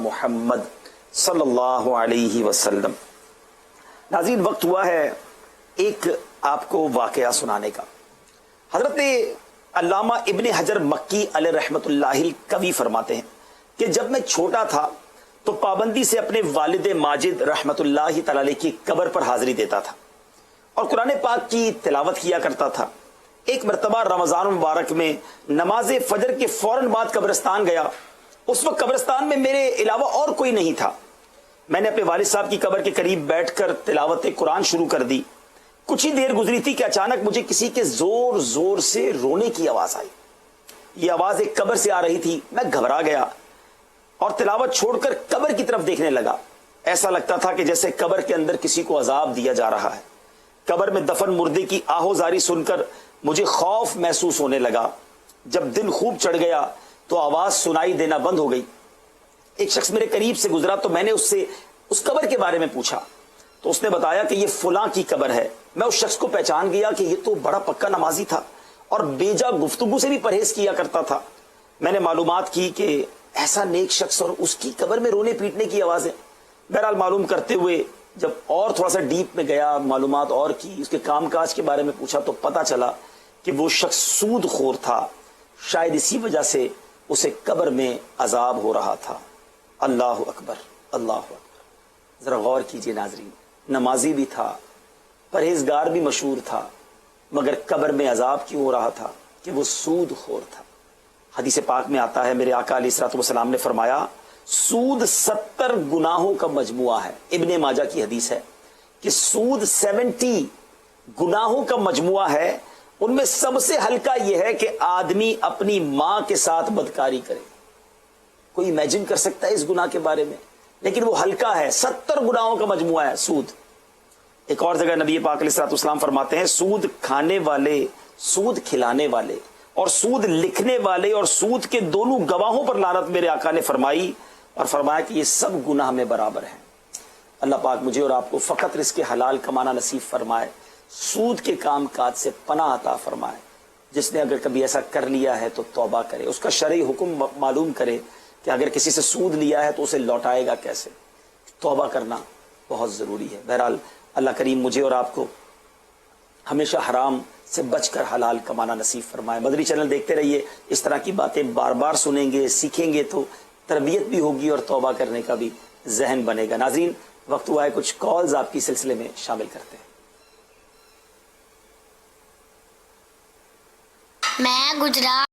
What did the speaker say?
محمد صلی اللہ علیہ وسلم۔ ناظرین، وقت ہوا ہے ایک آپ کو واقعہ سنانے کا۔ حضرت علامہ ابن حجر مکی علیہ رحمت اللہ کوی فرماتے ہیں کہ جب میں چھوٹا تھا تو پابندی سے اپنے والد ماجد رحمت اللہ تعالی علیہ کی قبر پر حاضری دیتا تھا اور قرآن پاک کی تلاوت کیا کرتا تھا۔ ایک مرتبہ رمضان مبارک میں نماز فجر کے فوراً بعد قبرستان گیا۔ اس وقت قبرستان میں میرے علاوہ اور کوئی نہیں تھا۔ میں نے اپنے والد صاحب کی قبر کے قریب بیٹھ کر تلاوت قرآن شروع کر دی۔ کچھ ہی دیر گزری تھی کہ اچانک مجھے کسی کے زور زور سے رونے کی آواز آئی۔ یہ آواز ایک قبر سے آ رہی تھی۔ میں گھبرا گیا اور تلاوت چھوڑ کر قبر کی طرف دیکھنے لگا۔ ایسا لگتا تھا کہ جیسے قبر کے اندر کسی کو عذاب دیا جا رہا ہے۔ قبر میں دفن مردے کی آہوزاری سن کر مجھے خوف محسوس ہونے لگا۔ جب دن خوب چڑھ گیا تو آواز سنائی دینا بند ہو گئی۔ ایک شخص میرے قریب سے گزرا تو میں نے اس سے اس قبر کے بارے میں پوچھا تو اس نے بتایا کہ یہ فلاں کی قبر ہے۔ میں اس شخص کو پہچان گیا کہ یہ تو بڑا پکا نمازی تھا اور بیجا گفتگو سے بھی پرہیز کیا کرتا تھا۔ میں نے معلومات کی کہ ایسا نیک شخص اور اس کی قبر میں رونے پیٹنے کی آوازیں۔ بہرحال معلوم کرتے ہوئے جب اور تھوڑا سا ڈیپ میں گیا، معلومات اور کی، اس کے کام کاج کے بارے میں پوچھا تو پتا چلا کہ وہ شخص سود خور تھا۔ شاید اسی وجہ سے اسے قبر میں عذاب ہو رہا تھا۔ اللہ اکبر، اللہ اکبر۔ ذرا غور کیجئے ناظرین، نمازی بھی تھا، پرہیزگار بھی مشہور تھا، مگر قبر میں عذاب کیوں ہو رہا تھا؟ کہ وہ سود خور تھا۔ حدیث پاک میں آتا ہے، میرے آقا علیہ الصلوۃ والسلام نے فرمایا سود 70 گناہوں کا مجموعہ ہے۔ ابن ماجہ کی حدیث ہے کہ سود 70 گناہوں کا مجموعہ ہے۔ ان میں سب سے ہلکا یہ ہے کہ آدمی اپنی ماں کے ساتھ بدکاری کرے۔ کوئی امیجن کر سکتا ہے اس گناہ کے بارے میں؟ لیکن وہ ہلکا ہے، 70 گناہوں کا مجموعہ ہے سود۔ ایک اور جگہ نبی پاک علیہ الصلوۃ والسلام فرماتے ہیں سود کھانے والے، سود کھلانے والے اور سود لکھنے والے اور سود کے دونوں گواہوں پر لعنت میرے آقا نے فرمائی اور فرمایا کہ یہ سب گناہ میں برابر ہیں۔ اللہ پاک مجھے اور آپ کو فقط رزق حلال کمانا نصیب فرمائے، سود کے کام کاج سے پناہ عطا فرمائے۔ جس نے اگر کبھی ایسا کر لیا ہے تو توبہ کرے، اس کا شرعی حکم معلوم کرے کہ اگر کسی سے سود لیا ہے تو اسے لوٹائے گا کیسے۔ توبہ کرنا بہت ضروری ہے۔ بہرحال اللہ کریم مجھے اور آپ کو ہمیشہ حرام سے بچ کر حلال کمانا نصیب فرمائے۔ مدنی چینل دیکھتے رہیے، اس طرح کی باتیں بار بار سنیں گے، سیکھیں گے تو تربیت بھی ہوگی اور توبہ کرنے کا بھی ذہن بنے گا۔ ناظرین، وقت ہوا ہے کچھ کالز آپ کی سلسلے میں شامل کرتے ہیں۔ میں گجرات